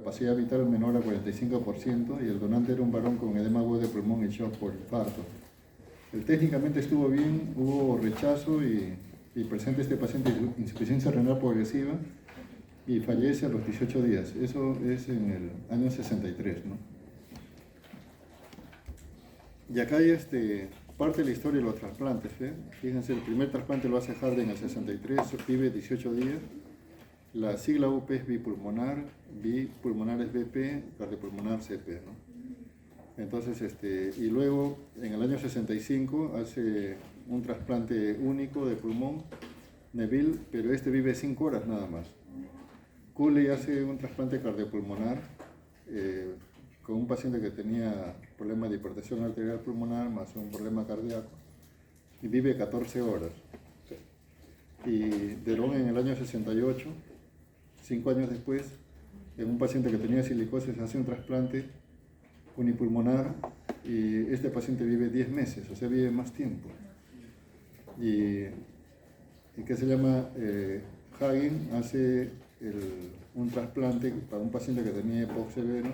capacidad vital menor a 45% y el donante era un varón con edema agudo de pulmón y shock por infarto. Técnicamente estuvo bien, hubo rechazo y presenta este paciente insuficiencia renal progresiva y fallece a los 18 días. Eso es en el año 63, ¿no? Y acá hay parte de la historia de los trasplantes. Fíjense, el primer trasplante lo hace Hardy en el 63, vive 18 días. La sigla UP es bipulmonar, bipulmonar es BP, cardiopulmonar CP, ¿no? Entonces, y luego en el año 65 hace un trasplante único de pulmón, Neville, pero vive 5 horas nada más. Cooley hace un trasplante cardiopulmonar con un paciente que tenía problemas de hipertensión arterial pulmonar más un problema cardíaco y vive 14 horas. Y Derón en el año 68, 5 años después, en un paciente que tenía silicosis hace un trasplante unipulmonar y este paciente vive 10 meses, o sea, vive más tiempo. Y que se llama Hagen hace un trasplante para un paciente que tenía EPOC severo,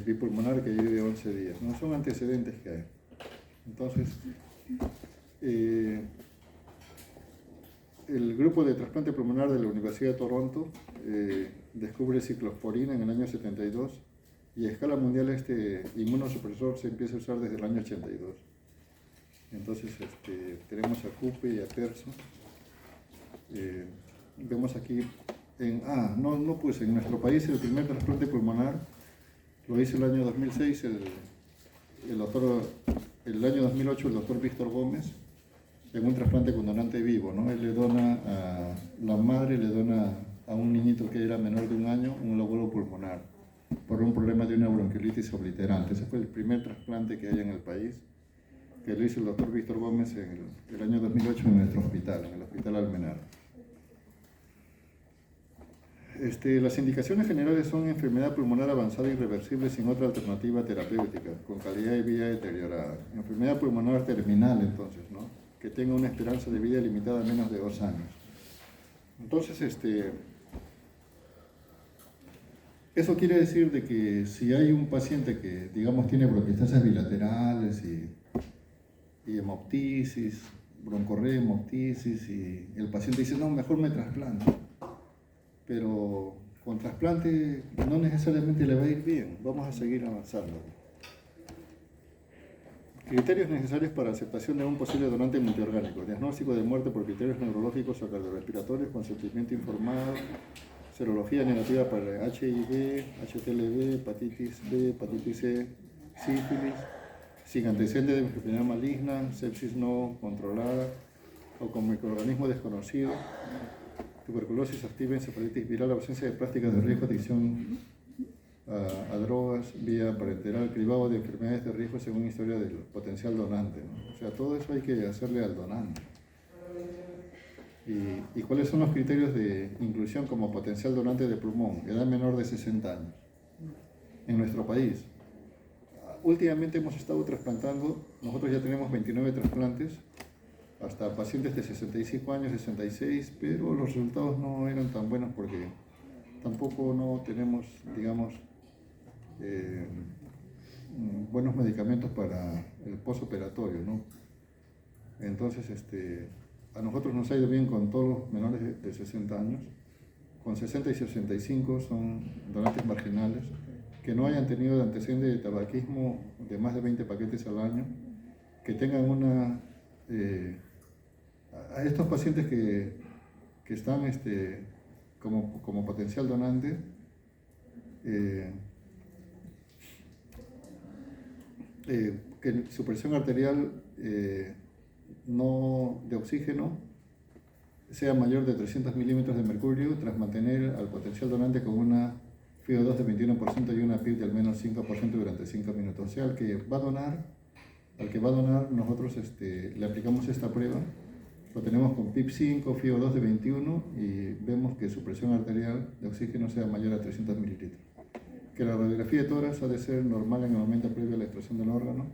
bipulmonar, que vive 11 días. No son antecedentes que hay. Entonces, el grupo de trasplante pulmonar de la Universidad de Toronto descubre ciclosporina en el año 72 y a escala mundial este inmunosupresor se empieza a usar desde el año 82. Entonces tenemos a Cupe y a Terzo. Vemos aquí, en nuestro país el primer trasplante pulmonar lo hizo el año 2006 el año 2008 el doctor Víctor Gómez en un trasplante con donante vivo, ¿no? Él le dona la madre le dona a un niñito que era menor de 1 año un lóbulo pulmonar por un problema de una bronquiolitis obliterante. Ese fue el primer trasplante que hay en el país, que lo hizo el doctor Víctor Gómez en el año 2008 en nuestro hospital, en el Hospital Almenar. Las indicaciones generales son enfermedad pulmonar avanzada irreversible sin otra alternativa terapéutica, con calidad de vida deteriorada. Enfermedad pulmonar terminal, entonces, ¿no? Que tenga una esperanza de vida limitada a menos de 2 años. Entonces, eso quiere decir de que si hay un paciente que, digamos, tiene bronquiectasias bilaterales y hemoptisis, broncorrea, hemoptisis, y el paciente dice, no, mejor me trasplanto. Pero con trasplante no necesariamente le va a ir bien, vamos a seguir avanzando. Criterios necesarios para aceptación de un posible donante multiorgánico: diagnóstico de muerte por criterios neurológicos o cardiorrespiratorios, consentimiento informado, serología negativa para HIV, HTLV, hepatitis B, hepatitis C, sífilis, sin antecedentes de enfermedad maligna, sepsis no controlada o con microorganismo desconocido, tuberculosis activa, encefalitis viral, ausencia de prácticas de riesgo, adicción a drogas, vía parenteral, cribado de enfermedades de riesgo según historia del potencial donante, ¿no? O sea, todo eso hay que hacerle al donante. ¿Y cuáles son los criterios de inclusión como potencial donante de pulmón? Edad menor de 60 años. En nuestro país, últimamente hemos estado trasplantando, nosotros ya tenemos 29 trasplantes, hasta pacientes de 65 años, 66, pero los resultados no eran tan buenos porque tampoco no tenemos, digamos, buenos medicamentos para el postoperatorio, ¿no? Entonces, a nosotros nos ha ido bien con todos los menores de 60 años, con 60 y 65 son donantes marginales, que no hayan tenido antecedentes de tabaquismo de más de 20 paquetes al año, que tengan una... a estos pacientes que están como potencial donante, que su presión arterial no de oxígeno sea mayor de 300 milímetros de mercurio, tras mantener al potencial donante con una FiO2 de 21% y una PIB de al menos 5% durante 5 minutos. O sea, al que va a donar, nosotros le aplicamos esta prueba, lo tenemos con PIB 5, FiO2 de 21 y vemos que su presión arterial de oxígeno sea mayor a 300 mililitros. Que la radiografía de tórax ha de ser normal en el momento previo a la extracción del órgano,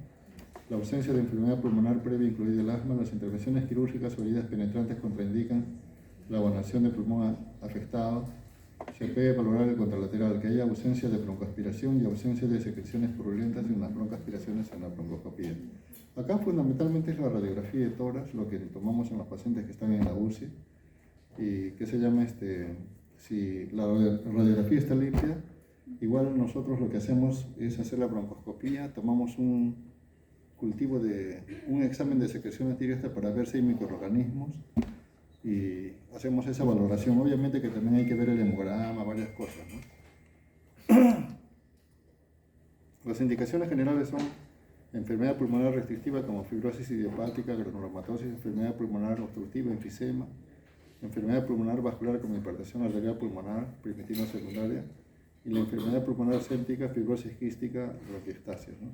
la ausencia de enfermedad pulmonar previa, incluida el asma, las intervenciones quirúrgicas o heridas penetrantes contraindican la abonación de pulmón afectado, Se puede valorar el contralateral, que haya ausencia de broncoaspiración y ausencia de secreciones purulentas en las broncoaspiraciones en la broncoscopía. Acá fundamentalmente es la radiografía de tórax, lo que tomamos en los pacientes que están en la UCI, y que se llama, si la radiografía está limpia, igual nosotros lo que hacemos es hacer la broncoscopía, tomamos un cultivo un examen de secreciones directas para ver si hay microorganismos, y hacemos esa valoración. Obviamente que también hay que ver el hemograma, varias cosas, ¿no? Las indicaciones generales son enfermedad pulmonar restrictiva como fibrosis idiopática, granulomatosis, enfermedad pulmonar obstructiva, enfisema, enfermedad pulmonar vascular como hipertensión arterial pulmonar, primitiva secundaria, y la enfermedad pulmonar séptica, fibrosis quística, bronquiectasis, ¿no?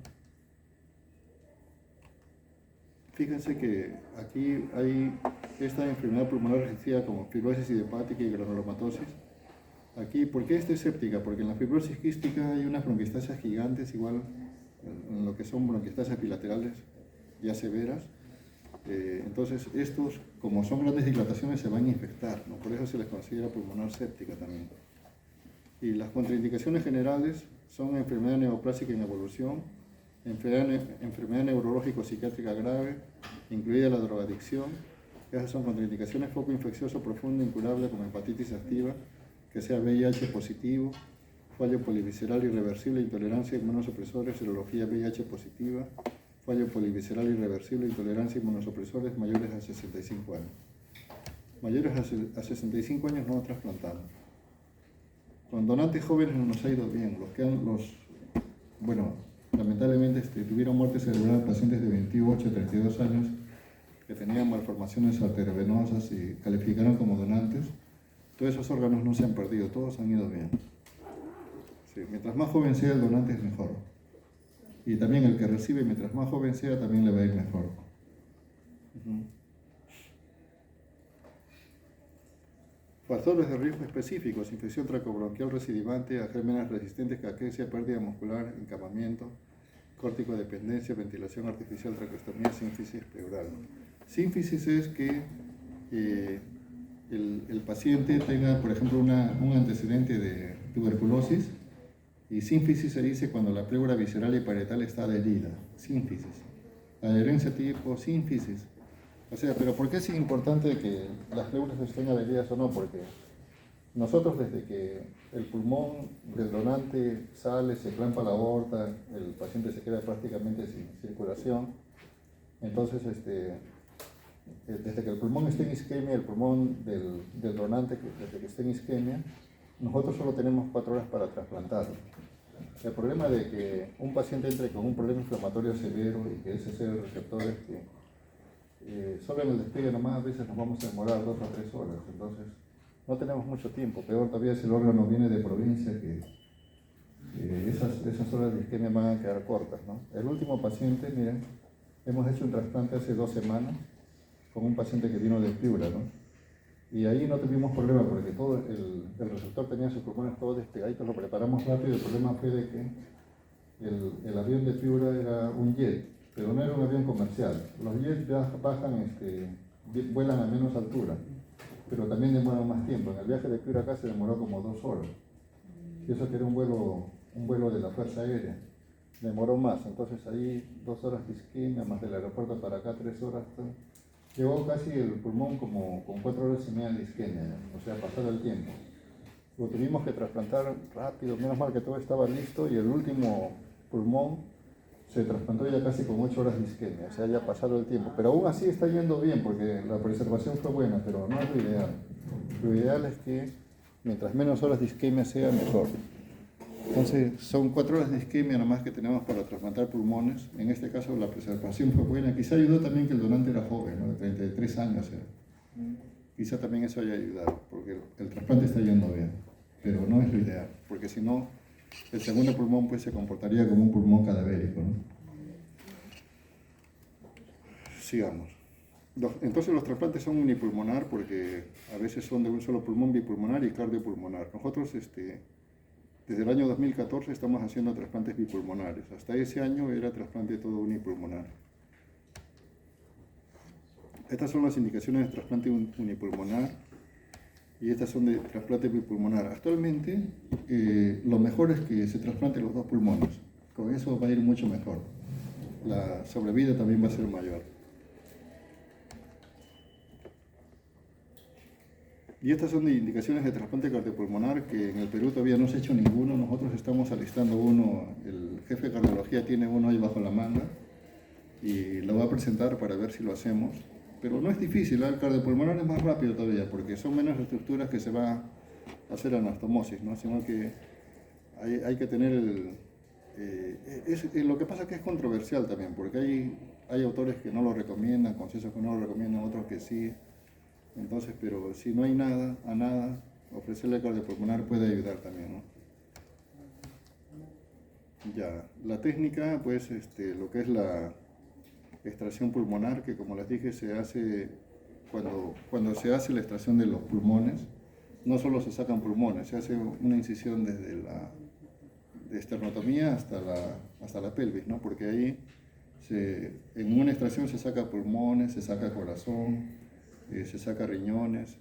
Fíjense que aquí hay esta enfermedad pulmonar restrictiva como fibrosis idiopática y granulomatosis. Aquí, ¿por qué esta es séptica? Porque en la fibrosis quística hay unas bronquiectasias gigantes, igual en lo que son bronquiectasias bilaterales ya severas. Entonces, estos, como son grandes dilataciones, se van a infectar, ¿no? Por eso se les considera pulmonar séptica también. Y las contraindicaciones generales son enfermedad neoplásica en evolución, enfermedad neurológico-psiquiátrica grave, incluida la drogadicción. Esas son contraindicaciones: foco infeccioso profundo incurable como hepatitis activa, que sea VIH positivo, fallo polivisceral irreversible, intolerancia a inmunosupresores, serología VIH positiva, fallo polivisceral irreversible, intolerancia a inmunosupresores mayores a 65 años. Mayores a 65 años no trasplantamos. Con donantes jóvenes nos ha ido bien. Lamentablemente tuvieron muerte cerebral pacientes de 28 a 32 años que tenían malformaciones arteriovenosas y calificaron como donantes. Todos esos órganos no se han perdido, todos han ido bien. Sí, mientras más joven sea el donante es mejor. Y también el que recibe, mientras más joven sea, también le va a ir mejor. Factores de riesgo específicos: infección tracobronquial recidivante, a gérmenes resistentes, caquexia, pérdida muscular, encamamiento, córticodependencia, ventilación artificial, traqueostomía, sínfisis pleural. Sínfisis es que el paciente tenga, por ejemplo, un antecedente de tuberculosis, y sínfisis se dice cuando la pleura visceral y parietal está adherida. Sínfisis. Adherencia tipo sínfisis. O sea, pero ¿por qué es importante que las pleuras estén adheridas o no? Porque nosotros, desde que el pulmón del donante sale, se clampa la aorta, el paciente se queda prácticamente sin circulación. Entonces, desde que el pulmón esté en isquemia, el pulmón del donante, desde que esté en isquemia, nosotros solo tenemos 4 horas para trasplantarlo. El problema de que un paciente entre con un problema inflamatorio severo y que ese sea el receptor es que solo en el despliegue nomás a veces nos vamos a demorar 2 o 3 horas. Entonces, no tenemos mucho tiempo. Peor todavía si el órgano viene de provincia, que esas horas de isquemia van a quedar cortas, ¿no? El último paciente, miren, hemos hecho un trasplante hace 2 semanas con un paciente que vino de pleura, ¿no? Y ahí no tuvimos problema porque todo el receptor tenía sus pulmones todos despegaditos, lo preparamos rápido. El problema fue de que el avión de pleura era un jet, pero no era un avión comercial. Los jets bajan, vuelan a menos altura, pero también demoran más tiempo. En el viaje de pleura acá se demoró como 2 horas. Y eso que era un vuelo de la Fuerza Aérea. Demoró más, entonces ahí 2 horas de isquemia, más del aeropuerto para acá 3 horas. Llegó casi el pulmón como con 4 horas y media de isquemia, ¿no? O sea, pasado el tiempo. Lo tuvimos que trasplantar rápido, menos mal que todo estaba listo, y el último pulmón se trasplantó ya casi con 8 horas de isquemia, o sea, ya pasado el tiempo. Pero aún así está yendo bien porque la preservación fue buena, pero no es lo ideal. Lo ideal es que mientras menos horas de isquemia sea, mejor. Entonces, son 4 horas de isquemia nomás que tenemos para trasplantar pulmones. En este caso, la preservación fue buena. Quizá ayudó también que el donante era joven, ¿no? De 33 años. Quizá también eso haya ayudado, porque el trasplante está yendo bien. Pero no es lo ideal, porque si no, el segundo pulmón pues se comportaría como un pulmón cadavérico, ¿no? Sigamos. Entonces, los trasplantes son unipulmonar porque a veces son de un solo pulmón, bipulmonar y cardiopulmonar. Nosotros, desde el año 2014 estamos haciendo trasplantes bipulmonares. Hasta ese año era trasplante todo unipulmonar. Estas son las indicaciones de trasplante unipulmonar. y estas son de trasplante bipulmonar. Actualmente, lo mejor es que se trasplanten los dos pulmones. Con eso va a ir mucho mejor. La sobrevida también va a ser mayor. Y estas son de indicaciones de trasplante cardiopulmonar, que en el Perú todavía no se ha hecho ninguno. Nosotros estamos alistando uno, el jefe de cardiología tiene uno ahí bajo la manga y lo va a presentar para ver si lo hacemos. Pero no es difícil, el cardiopulmonar es más rápido todavía, porque son menos estructuras que se va a hacer anastomosis, ¿no? Sino que hay que tener lo que pasa es que es controversial también, porque hay autores que no lo recomiendan, concesos que no lo recomiendan, otros que sí. Entonces, pero si no hay nada, ofrecerle cardiopulmonar puede ayudar también, ¿no? Ya, la técnica, pues, lo que es la extracción pulmonar, que como les dije, se hace cuando se hace la extracción de los pulmones, no solo se sacan pulmones, se hace una incisión desde la esternotomía hasta la pelvis, ¿no? Porque ahí en una extracción se saca pulmones, se saca corazón, se saca riñones,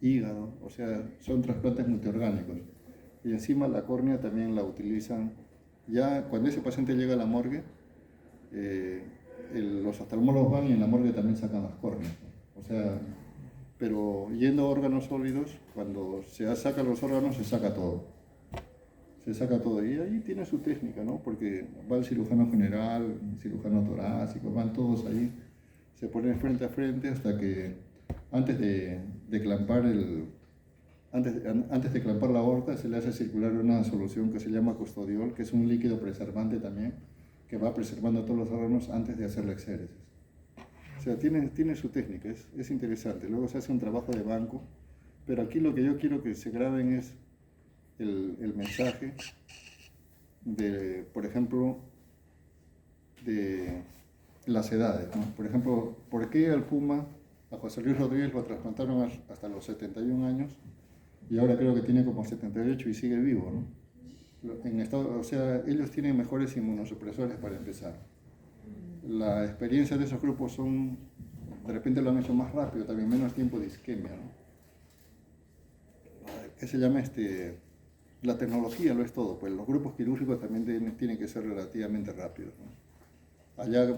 hígado, o sea, son trasplantes multiorgánicos. Y encima la córnea también la utilizan, ya cuando ese paciente llega a la morgue, los oftalmólogos van y en la morgue también sacan las córneas, ¿no? O sea, pero yendo a órganos sólidos, cuando se sacan los órganos se saca todo. Se saca todo y ahí tiene su técnica, ¿no? Porque va el cirujano general, el cirujano torácico, van todos ahí, se ponen frente a frente hasta que antes de clampar antes de clampar la aorta se le hace circular una solución que se llama custodiol, que es un líquido preservante también, que va preservando todos los órganos antes de hacer la exéresis. O sea, tiene su técnica, es interesante. Luego se hace un trabajo de banco, pero aquí lo que yo quiero que se graben es el mensaje por ejemplo, de las edades, ¿no? Por ejemplo, ¿por qué al Puma, a José Luis Rodríguez lo trasplantaron hasta los 71 años y ahora creo que tiene como 78 y sigue vivo, ¿no? O sea, ellos tienen mejores inmunosupresores para empezar. La experiencia de esos grupos de repente lo han hecho más rápido, también menos tiempo de isquemia, ¿no? ¿Qué se llama La tecnología lo es todo, pues los grupos quirúrgicos también tienen que ser relativamente rápidos, ¿no? Allá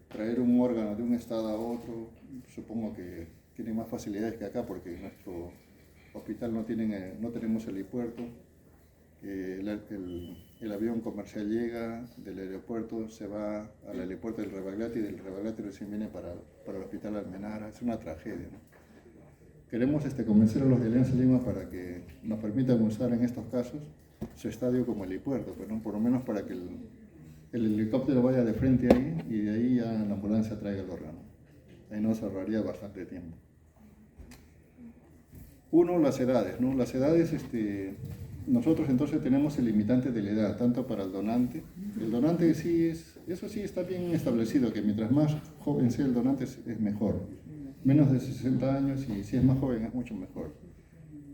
traer un órgano de un estado a otro, supongo que tiene más facilidades que acá porque en nuestro hospital no tenemos helipuerto. El avión comercial llega del aeropuerto, se va al helipuerto del Rebagliati y del Rebagliati recién viene para el hospital Almenara. Es una tragedia, ¿no? Queremos convencer a los de Alianza Lima para que nos permitan usar en estos casos su estadio como helipuerto, pero, ¿no? Por lo menos para que el helicóptero vaya de frente ahí y de ahí ya la ambulancia traiga el órgano. Ahí nos ahorraría bastante tiempo. Uno, las edades, ¿no? Las edades, nosotros entonces tenemos el limitante de la edad, tanto para el donante. El donante eso sí está bien establecido, que mientras más joven sea el donante es mejor. Menos de 60 años y si es más joven es mucho mejor.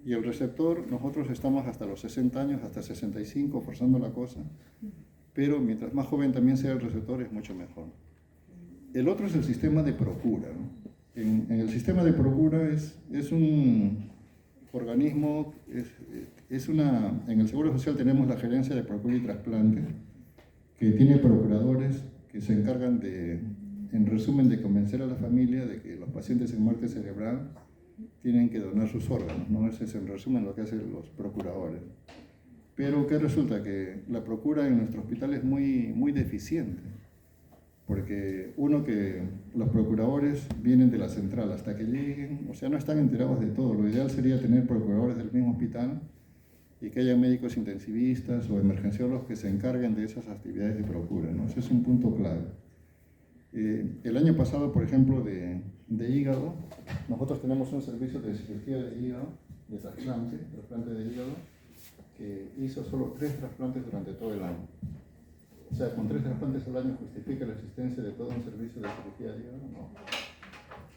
Y el receptor, nosotros estamos hasta los 60 años, hasta 65, forzando la cosa, pero mientras más joven también sea el receptor es mucho mejor. El otro es el sistema de procura, ¿no? En el sistema de procura es un organismo, en el Seguro Social tenemos la Gerencia de Procura y Trasplante, que tiene procuradores que se encargan en resumen, de convencer a la familia de que los pacientes en muerte cerebral tienen que donar sus órganos, ¿no? Ese es en resumen lo que hacen los procuradores. Pero ¿qué resulta? Que la procura en nuestro hospital es muy, muy deficiente, porque que los procuradores vienen de la central hasta que lleguen, o sea, no están enterados de todo. Lo ideal sería tener procuradores del mismo hospital y que haya médicos intensivistas o emergenciólogos que se encarguen de esas actividades de procura, ¿no? Ese es un punto clave. El año pasado, por ejemplo, de hígado, nosotros tenemos un servicio de cirugía de hígado, de trasplante de hígado, que hizo solo 3 trasplantes durante todo el año. O sea, con 3 trasplantes al año justifica la existencia de todo un servicio de cirugía de hígado, no.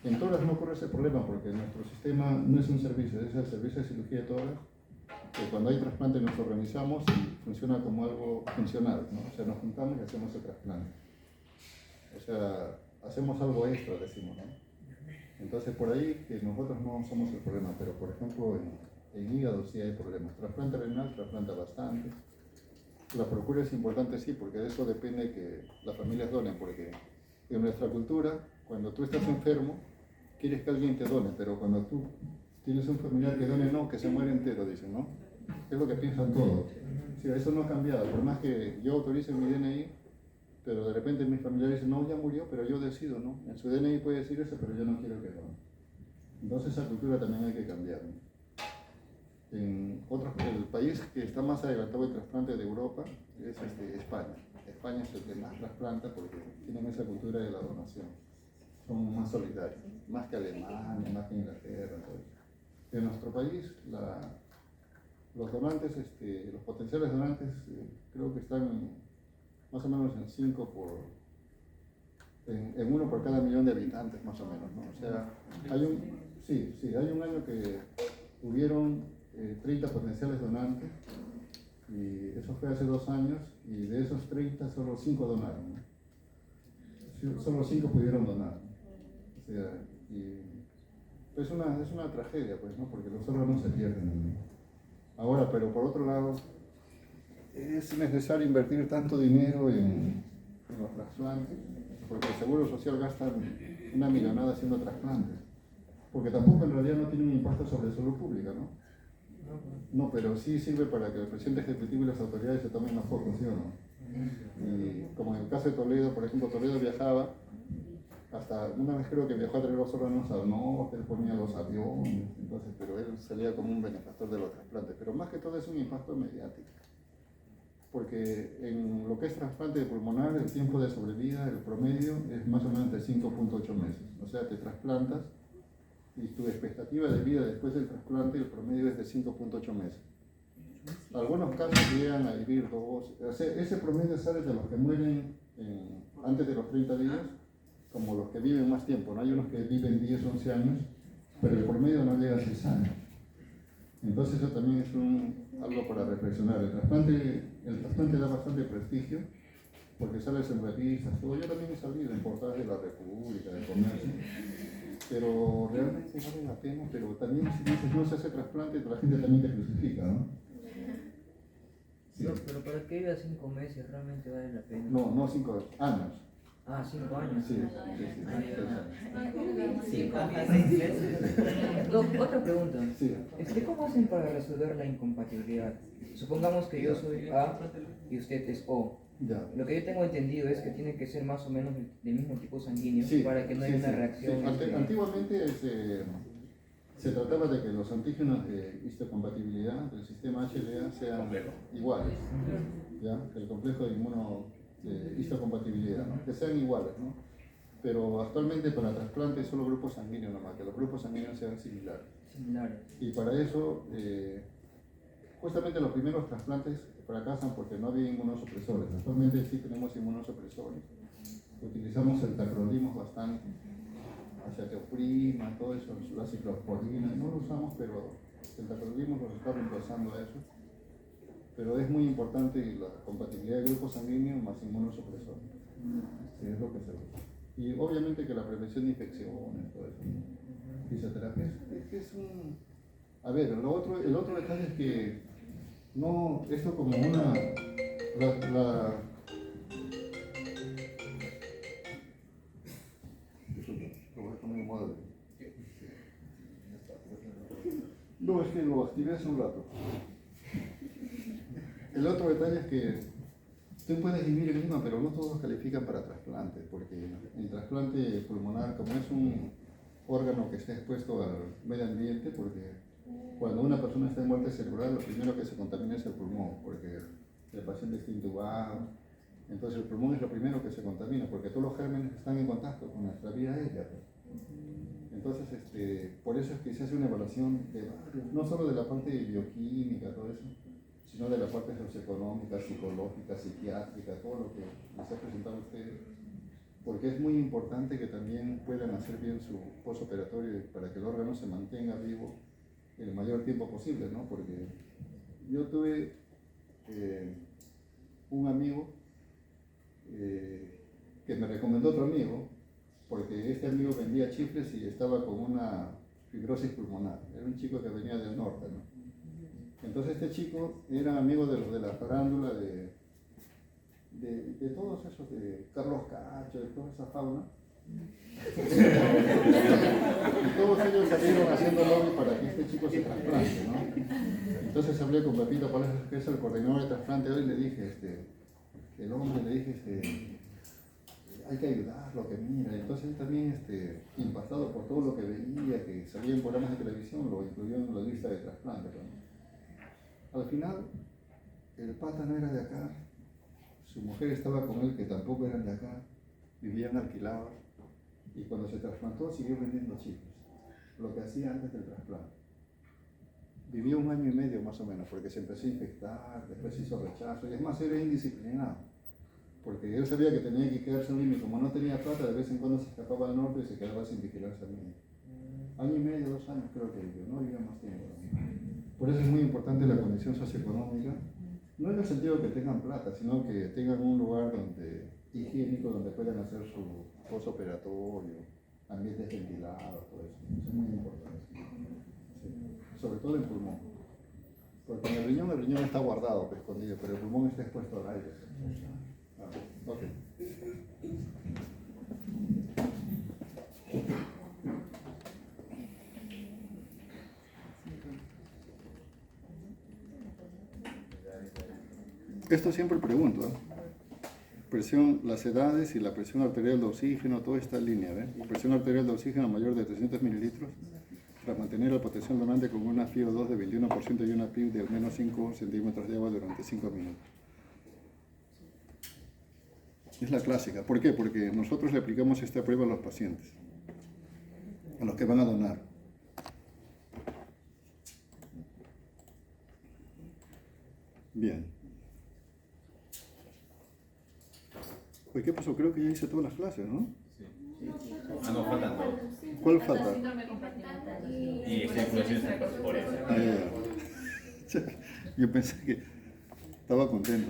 En toras no ocurre ese problema porque nuestro sistema no es un servicio, es el servicio de cirugía de toras, que cuando hay trasplante nos organizamos y funciona como algo funcional, ¿no? O sea, nos juntamos y hacemos el trasplante. O sea, hacemos algo extra, decimos, ¿no? Entonces por ahí que nosotros no somos el problema, pero por ejemplo en hígado sí hay problemas. Trasplante renal trasplanta bastante. La procura es importante, sí, porque de eso depende que las familias donen, porque en nuestra cultura, cuando tú estás enfermo, quieres que alguien te done, pero cuando tú tienes un familiar que done, no, que se muere entero, dicen, ¿no? Es lo que piensan todos. Sí, eso no ha cambiado, por más que yo autorice mi DNI, pero de repente mis familiares dicen, no, ya murió, pero yo decido, ¿no? En su DNI puede decir eso, pero yo no quiero que done. Entonces esa cultura también hay que cambiar, ¿no? El país que está más adelantado en trasplante de Europa es España. España es el que más trasplanta porque tienen esa cultura de la donación. Son más solidarios, más que Alemania, más que Inglaterra. Todo eso. En nuestro país, los donantes, los potenciales donantes, creo que están más o menos en 5 en 1 por cada millón de habitantes, más o menos, ¿no? O sea, hay un año que hubieron 30 potenciales donantes, y eso fue hace 2 años, y de esos 30 solo 5 donaron, ¿no? Solo 5 pudieron donar, ¿no? O sea, y es una tragedia, pues, ¿no? Porque los órganos se pierden, ¿no? Ahora, pero por otro lado, es necesario invertir tanto dinero en los trasplantes, porque el Seguro Social gasta una millonada haciendo trasplantes, porque tampoco en realidad no tiene un impacto sobre salud pública, ¿no? No, pero sí sirve para que el presidente ejecutivo y las autoridades se tomen las fotos, ¿sí o no? Y como en el caso de Toledo, por ejemplo, Toledo viajaba, hasta una vez creo que viajó a traer los órganos al norte, él ponía los aviones, entonces, pero él salía como un benefactor de los trasplantes. Pero más que todo es un impacto mediático, porque en lo que es trasplante pulmonar, el tiempo de sobrevida, el promedio, es más o menos de 5.8 meses. O sea, te trasplantas y tu expectativa de vida después del trasplante, el promedio es de 5.8 meses. Algunos casos llegan a vivir 2, o sea, ese promedio sale de los que mueren antes de los 30 días, como los que viven más tiempo, ¿no? Hay unos que viven 10, 11 años, pero el promedio no llega a 6 años. Entonces eso también es algo para reflexionar. El trasplante da bastante prestigio, porque sales en revistas, todo. Yo también he salido en portadas de la República, de Comercio, pero realmente vale la pena. Pero también si dices no se hace trasplante, la gente también te crucifica, ¿no? Sí. No, pero para que viva 5 meses realmente vale la pena. No 5 años. Ah, 5 años. Sí. 5 meses. Otra pregunta. Sí. ¿Cómo hacen para resolver la incompatibilidad? Supongamos que yo soy A y usted es O. Ya. Lo que yo tengo entendido es que tiene que ser más o menos del mismo tipo sanguíneo, sí, para que no haya una reacción. Sí. Antiguamente se trataba de que los antígenos de histocompatibilidad del sistema HLA sean iguales, ¿ya? El complejo de histocompatibilidad, ¿no? Que sean iguales, ¿no? Pero actualmente para trasplante solo grupos sanguíneos nomás, que los grupos sanguíneos sean similares. Y para eso, justamente los primeros trasplantes fracasan porque no había inmunosupresores. Actualmente sí tenemos inmunosupresores. Utilizamos el tacrolimus bastante, azateoprima, todo eso, la ciclosporina, no lo usamos, pero el tacrolimus lo está reemplazando a eso. Pero es muy importante la compatibilidad de grupos sanguíneos más inmunosupresores. Sí, es lo que se usa. Y obviamente que la prevención de infecciones, todo eso, ¿no? Fisioterapia es un... A ver, el otro detalle es que no, esto como una... No, es que lo activé hace un rato. El otro detalle es que tú puedes vivir en Lima, pero no todos califican para trasplante, porque el trasplante pulmonar, como es un órgano que está expuesto al medio ambiente, porque cuando una persona está en muerte cerebral, lo primero que se contamina es el pulmón, porque el paciente está intubado. Entonces el pulmón es lo primero que se contamina, porque todos los gérmenes están en contacto con nuestra vía aérea. Entonces, por eso es que se hace una evaluación no solo de la parte bioquímica, todo eso, sino de la parte socioeconómica, psicológica, psiquiátrica, todo lo que les ha presentado a ustedes, porque es muy importante que también puedan hacer bien su postoperatorio para que el órgano se mantenga vivo el mayor tiempo posible, ¿no? Porque yo tuve un amigo que me recomendó otro amigo, porque este amigo vendía chifles y estaba con una fibrosis pulmonar. Era un chico que venía del norte, ¿no? Entonces este chico era amigo de los de la farándula, de todos esos, de Carlos Cacho, de toda esa fauna. Y todos ellos salieron haciendo lobby para que este chico se trasplante, ¿no? Entonces hablé con Pepito Palacios, que es el coordinador de trasplante hoy, y le dije, el hombre le dije, hay que ayudarlo, que mira. Entonces él también, impactado por todo lo que veía, que salía en programas de televisión, lo incluyó en la lista de trasplantes, ¿no? Al final, el pata no era de acá, su mujer estaba con él, que tampoco eran de acá, vivían alquilados, y cuando se trasplantó siguió vendiendo chicles, lo que hacía antes del trasplante. Vivió 1 año y medio más o menos, porque se empezó a infectar, después hizo rechazo, y es más, era indisciplinado, porque él sabía que tenía que quedarse en Lima, y como no tenía plata, de vez en cuando se escapaba al norte y se quedaba sin vigilancia médica. 1 año y medio, 2 años creo que vivió, no vivía más tiempo. Por eso es muy importante la condición socioeconómica, no en el sentido que tengan plata, sino que tengan un lugar higiénico donde puedan hacer su postoperatorio, ambientes ventilados, todo eso. Eso es muy importante. Sí. Sobre todo el pulmón. Porque en el riñón está guardado, escondido, pero el pulmón está expuesto al aire. Ok. Esto siempre pregunto, ¿eh? Presión, las edades y la presión arterial de oxígeno, todo está en línea, ¿ves? La presión arterial de oxígeno mayor de 300 mililitros para mantener la potencial donante con una FiO2 de 21% y una PIB de al menos 5 centímetros de agua durante 5 minutos. Es la clásica. ¿Por qué? Porque nosotros le aplicamos esta prueba a los pacientes, a los que van a donar. Bien. Oye, ¿qué pasó? Creo que ya hice todas las clases, ¿no? Sí. No, faltan 2. ¿Cuál falta? Y estimulaciones corpóreas. Yo pensé que estaba contento.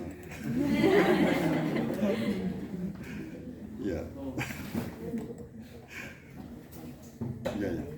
Ya. Ya.